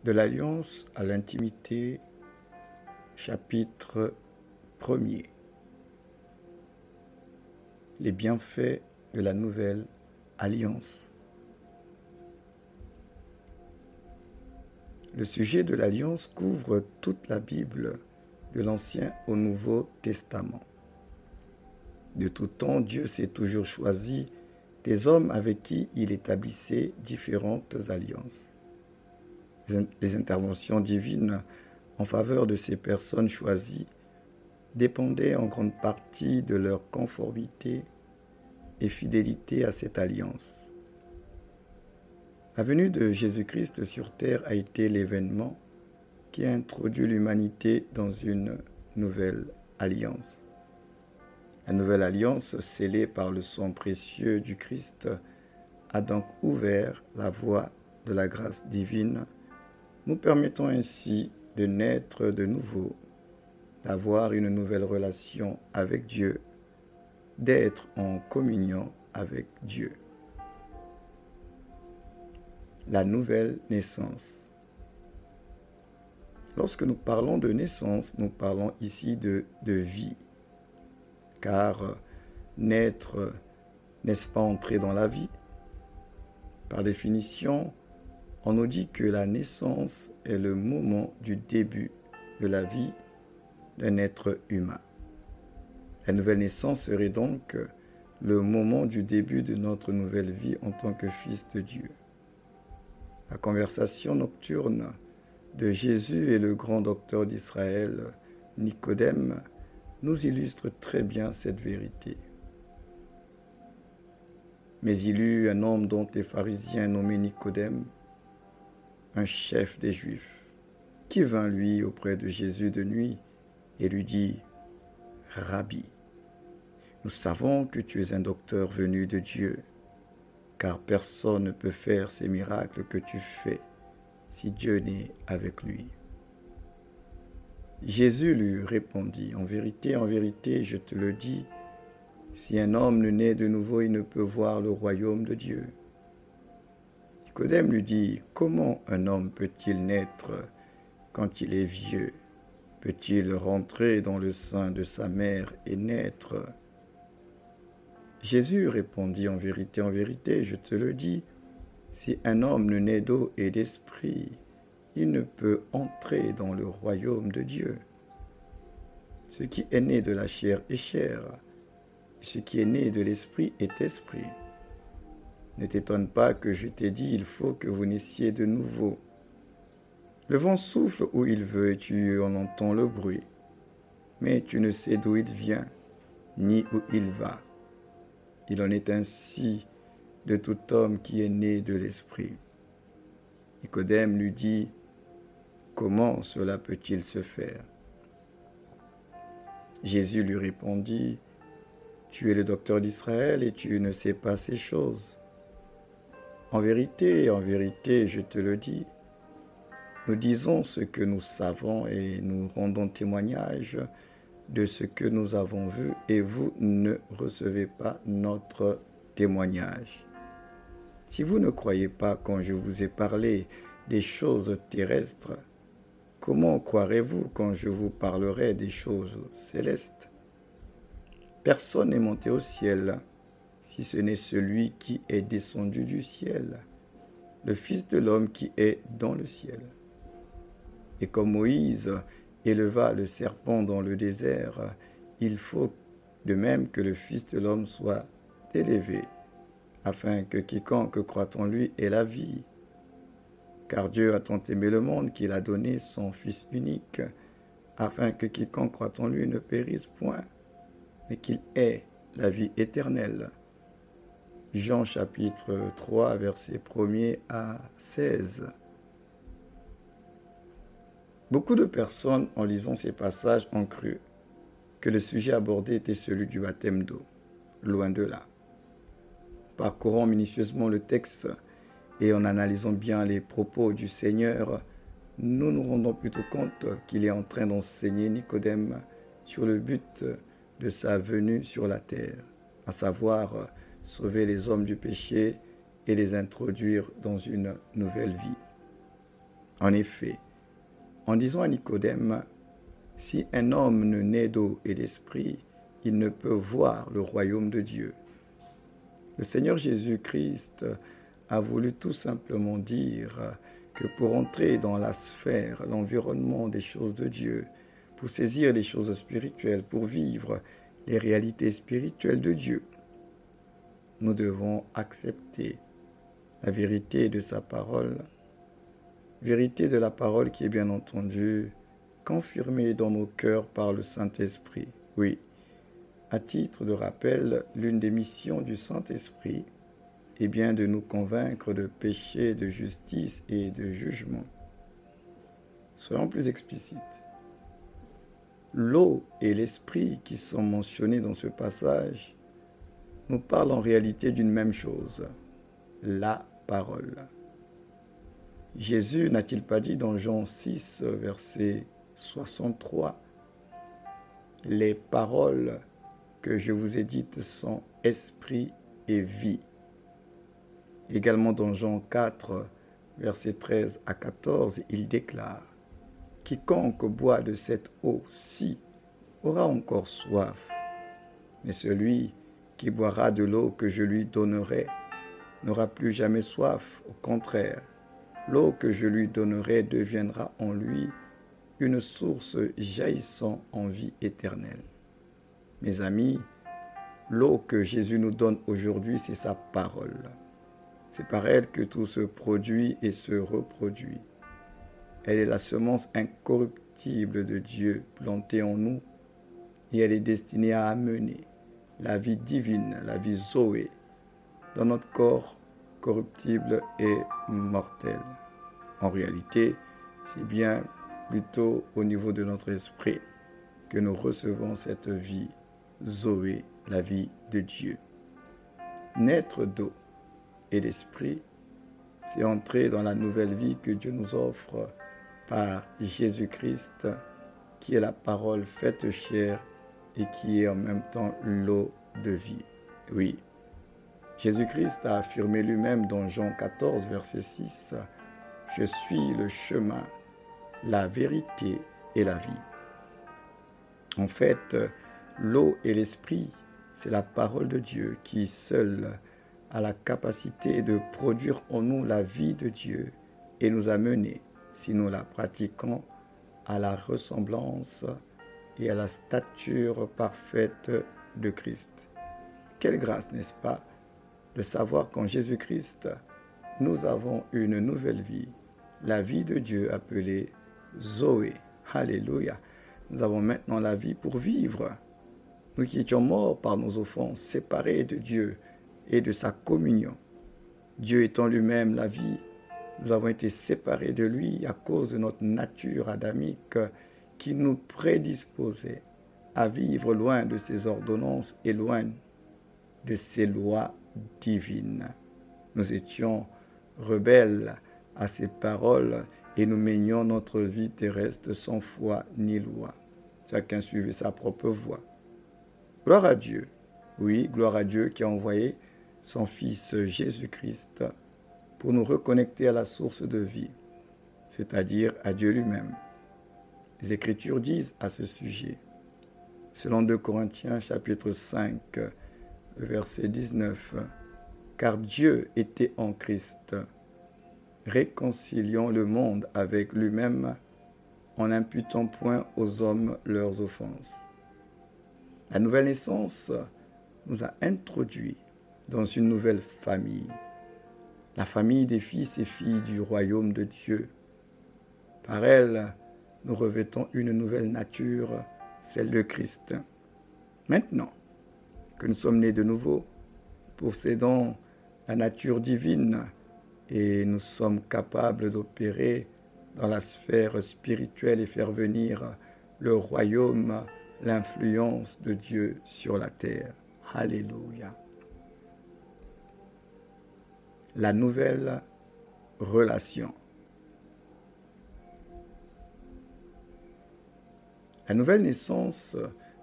De l'alliance à l'intimité, chapitre 1er. Les bienfaits de la nouvelle alliance. Le sujet de l'alliance couvre toute la Bible, de l'Ancien au Nouveau Testament. De tout temps, Dieu s'est toujours choisi des hommes avec qui il établissait différentes alliances. Les interventions divines en faveur de ces personnes choisies dépendaient en grande partie de leur conformité et fidélité à cette alliance. La venue de Jésus-Christ sur terre a été l'événement qui a introduit l'humanité dans une nouvelle alliance. La nouvelle alliance, scellée par le sang précieux du Christ, a donc ouvert la voie de la grâce divine, nous permettant ainsi de naître de nouveau, d'avoir une nouvelle relation avec Dieu, d'être en communion avec Dieu. La nouvelle naissance. Lorsque nous parlons de naissance, nous parlons ici de vie. Car naître, n'est-ce pas entrer dans la vie? Par définition, on nous dit que la naissance est le moment du début de la vie d'un être humain. La nouvelle naissance serait donc le moment du début de notre nouvelle vie en tant que fils de Dieu. La conversation nocturne de Jésus et le grand docteur d'Israël, Nicodème, nous illustre très bien cette vérité. Mais il y eut un homme dont les pharisiens nommé Nicodème, un chef des Juifs, qui vint lui auprès de Jésus de nuit et lui dit « Rabbi, nous savons que tu es un docteur venu de Dieu, car personne ne peut faire ces miracles que tu fais si Dieu n'est avec lui. » Jésus lui répondit, en vérité, je te le dis, si un homme ne naît de nouveau, il ne peut voir le royaume de Dieu. Nicodème lui dit, comment un homme peut-il naître quand il est vieux? Peut-il rentrer dans le sein de sa mère et naître? Jésus répondit, en vérité, je te le dis, si un homme ne naît d'eau et d'esprit, il ne peut entrer dans le royaume de Dieu. Ce qui est né de la chair est chair, et ce qui est né de l'esprit est esprit. Ne t'étonne pas que je t'ai dit, il faut que vous naissiez de nouveau. Le vent souffle où il veut et tu en entends le bruit, mais tu ne sais d'où il vient, ni où il va. Il en est ainsi de tout homme qui est né de l'esprit. Nicodème lui dit, comment cela peut-il se faire? Jésus lui répondit, tu es le docteur d'Israël et tu ne sais pas ces choses. En vérité, je te le dis, nous disons ce que nous savons et nous rendons témoignage de ce que nous avons vu et vous ne recevez pas notre témoignage. Si vous ne croyez pas quand je vous ai parlé des choses terrestres, comment croirez-vous quand je vous parlerai des choses célestes? Personne n'est monté au ciel, si ce n'est celui qui est descendu du ciel, le Fils de l'homme qui est dans le ciel. Et comme Moïse éleva le serpent dans le désert, il faut de même que le Fils de l'homme soit élevé, afin que quiconque croit en lui ait la vie. Car Dieu a tant aimé le monde qu'il a donné son Fils unique, afin que quiconque croit en lui ne périsse point, mais qu'il ait la vie éternelle. Jean chapitre 3, versets 1er à 16. Beaucoup de personnes, en lisant ces passages, ont cru que le sujet abordé était celui du baptême d'eau. Loin de là. Parcourant minutieusement le texte et en analysant bien les propos du Seigneur, nous nous rendons plutôt compte qu'il est en train d'enseigner Nicodème sur le but de sa venue sur la terre, à savoir sauver les hommes du péché et les introduire dans une nouvelle vie. En effet, en disant à Nicodème, « Si un homme ne naît d'eau et d'esprit, il ne peut voir le royaume de Dieu. » Le Seigneur Jésus-Christ a voulu tout simplement dire que pour entrer dans la sphère, l'environnement des choses de Dieu, pour saisir les choses spirituelles, pour vivre les réalités spirituelles de Dieu, nous devons accepter la vérité de sa parole, vérité de la parole qui est bien entendu confirmée dans nos cœurs par le Saint-Esprit. Oui, à titre de rappel, l'une des missions du Saint-Esprit est bien de nous convaincre de péché, de justice et de jugement. Soyons plus explicites. L'eau et l'esprit qui sont mentionnés dans ce passage nous parlent en réalité d'une même chose, la parole. Jésus n'a-t-il pas dit dans Jean 6, verset 63, « Les paroles que je vous ai dites sont esprit et vie. » Également dans Jean 4, versets 13 à 14, il déclare, « Quiconque boit de cette eau-ci aura encore soif, mais celui qui boira de l'eau que je lui donnerai n'aura plus jamais soif. Au contraire, l'eau que je lui donnerai deviendra en lui une source jaillissant en vie éternelle. » Mes amis, l'eau que Jésus nous donne aujourd'hui, c'est sa parole. C'est par elle que tout se produit et se reproduit. Elle est la semence incorruptible de Dieu plantée en nous et elle est destinée à amener la vie divine, la vie Zoé, dans notre corps corruptible et mortel. En réalité, c'est bien plutôt au niveau de notre esprit que nous recevons cette vie Zoé, la vie de Dieu. Naître d'eau et d'esprit, c'est entrer dans la nouvelle vie que Dieu nous offre par Jésus-Christ, qui est la parole faite chair et qui est en même temps l'eau de vie. Oui, Jésus-Christ a affirmé lui-même dans Jean 14, verset 6, « Je suis le chemin, la vérité et la vie. » En fait, l'eau et l'esprit, c'est la parole de Dieu qui seule a la capacité de produire en nous la vie de Dieu et nous amener, si nous la pratiquons, à la ressemblance et à la stature parfaite de Christ. Quelle grâce, n'est-ce pas, de savoir qu'en Jésus-Christ, nous avons une nouvelle vie, la vie de Dieu appelée Zoé. Alléluia. Nous avons maintenant la vie pour vivre. Nous qui étions morts par nos offenses, séparés de Dieu et de sa communion. Dieu étant lui-même la vie, nous avons été séparés de lui à cause de notre nature adamique qui nous prédisposait à vivre loin de ses ordonnances et loin de ses lois divines. Nous étions rebelles à ses paroles et nous menions notre vie terrestre sans foi ni loi. Chacun suivait sa propre voie. Gloire à Dieu. Oui, gloire à Dieu qui a envoyé son Fils Jésus-Christ pour nous reconnecter à la source de vie, c'est-à-dire à Dieu lui-même. Les Écritures disent à ce sujet, selon 2 Corinthiens chapitre 5, verset 19, « Car Dieu était en Christ, réconciliant le monde avec lui-même en n'imputant point aux hommes leurs offenses. » La nouvelle naissance nous a introduits dans une nouvelle famille, la famille des fils et filles du royaume de Dieu. Par elle, nous revêtons une nouvelle nature, celle de Christ. Maintenant que nous sommes nés de nouveau, possédons la nature divine et nous sommes capables d'opérer dans la sphère spirituelle et faire venir le royaume, l'influence de Dieu sur la terre. Alléluia. La nouvelle relation. La nouvelle naissance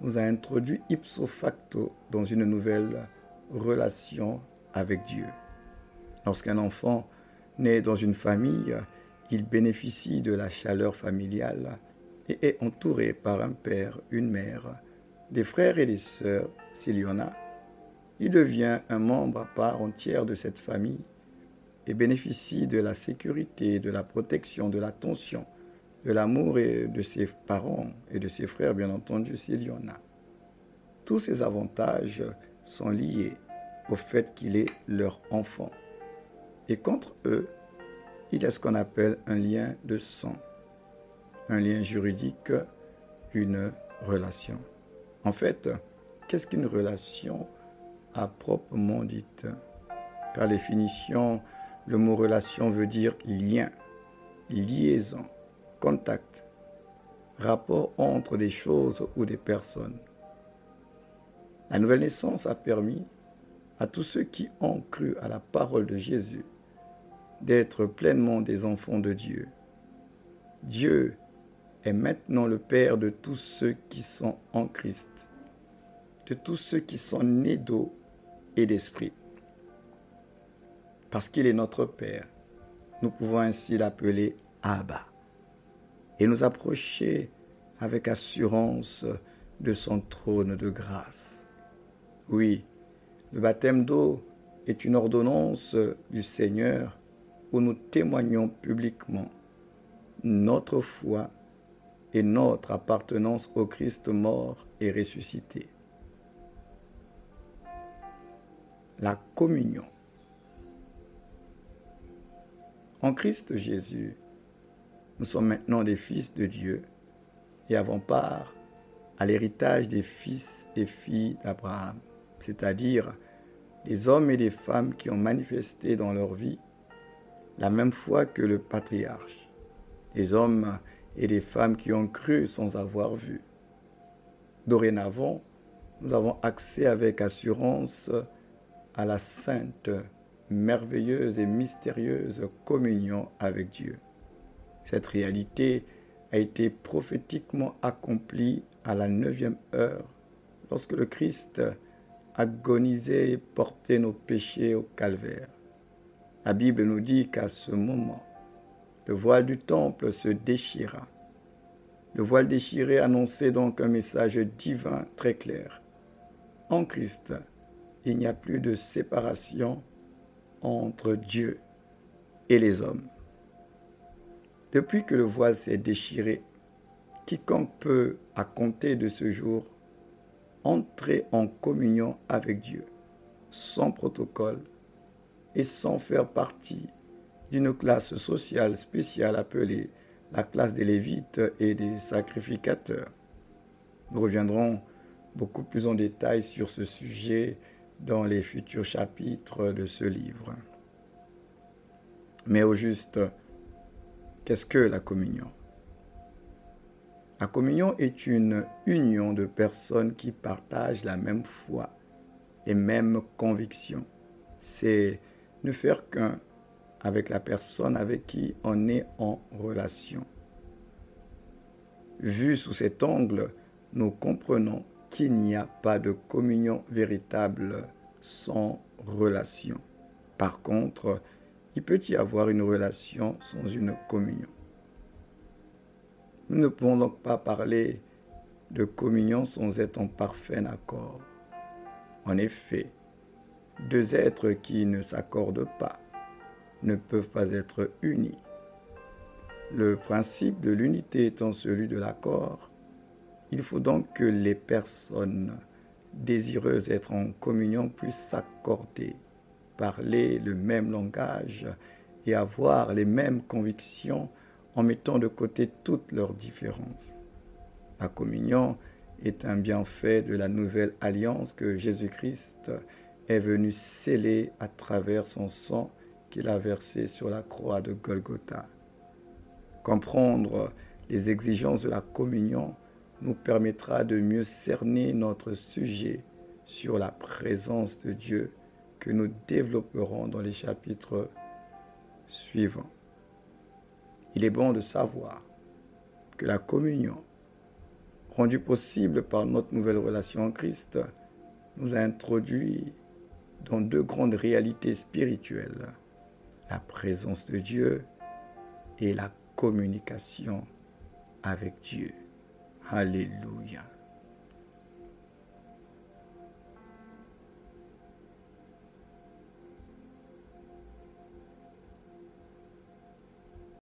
nous a introduit ipso facto dans une nouvelle relation avec Dieu. Lorsqu'un enfant naît dans une famille, il bénéficie de la chaleur familiale et est entouré par un père, une mère, des frères et des sœurs, s'il y en a. Il devient un membre à part entière de cette famille et bénéficie de la sécurité, de la protection, de l'attention, de l'amour de ses parents et de ses frères, bien entendu, s'il y en a. Tous ces avantages sont liés au fait qu'il est leur enfant. Et contre eux, il y a ce qu'on appelle un lien de sang, un lien juridique, une relation. En fait, qu'est-ce qu'une relation à proprement dite? Par définition, le mot relation veut dire lien, liaison, contact, rapport entre des choses ou des personnes. La nouvelle naissance a permis à tous ceux qui ont cru à la parole de Jésus d'être pleinement des enfants de Dieu. Dieu est maintenant le Père de tous ceux qui sont en Christ, de tous ceux qui sont nés d'eau et d'esprit. Parce qu'il est notre Père, nous pouvons ainsi l'appeler Abba et nous approcher avec assurance de son trône de grâce. Oui, le baptême d'eau est une ordonnance du Seigneur où nous témoignons publiquement notre foi et notre appartenance au Christ mort et ressuscité. La communion. En Christ Jésus, nous sommes maintenant des fils de Dieu et avons part à l'héritage des fils et filles d'Abraham, c'est-à-dire des hommes et des femmes qui ont manifesté dans leur vie la même foi que le patriarche, des hommes et des femmes qui ont cru sans avoir vu. Dorénavant, nous avons accès avec assurance à la sainte, merveilleuse et mystérieuse communion avec Dieu. Cette réalité a été prophétiquement accomplie à la 9e heure, lorsque le Christ agonisait et portait nos péchés au calvaire. La Bible nous dit qu'à ce moment, le voile du temple se déchira. Le voile déchiré annonçait donc un message divin très clair. En Christ, il n'y a plus de séparation entre Dieu et les hommes. Depuis que le voile s'est déchiré, quiconque peut, à compter de ce jour, entrer en communion avec Dieu, sans protocole et sans faire partie d'une classe sociale spéciale appelée la classe des Lévites et des sacrificateurs. Nous reviendrons beaucoup plus en détail sur ce sujet dans les futurs chapitres de ce livre. Mais au juste, qu'est-ce que la communion? La communion est une union de personnes qui partagent la même foi, les mêmes convictions. C'est ne faire qu'un avec la personne avec qui on est en relation. Vu sous cet angle, nous comprenons qu'il n'y a pas de communion véritable sans relation. Par contre, il peut y avoir une relation sans une communion. Nous ne pouvons donc pas parler de communion sans être en parfait accord. En effet, deux êtres qui ne s'accordent pas ne peuvent pas être unis. Le principe de l'unité étant celui de l'accord, il faut donc que les personnes désireuses d'être en communion puissent s'accorder, parler le même langage et avoir les mêmes convictions en mettant de côté toutes leurs différences. La communion est un bienfait de la nouvelle alliance que Jésus-Christ est venu sceller à travers son sang qu'il a versé sur la croix de Golgotha. Comprendre les exigences de la communion nous permettra de mieux cerner notre sujet sur la présence de Dieu que nous développerons dans les chapitres suivants. Il est bon de savoir que la communion, rendue possible par notre nouvelle relation en Christ, nous a introduits dans deux grandes réalités spirituelles, la présence de Dieu et la communication avec Dieu. Alléluia.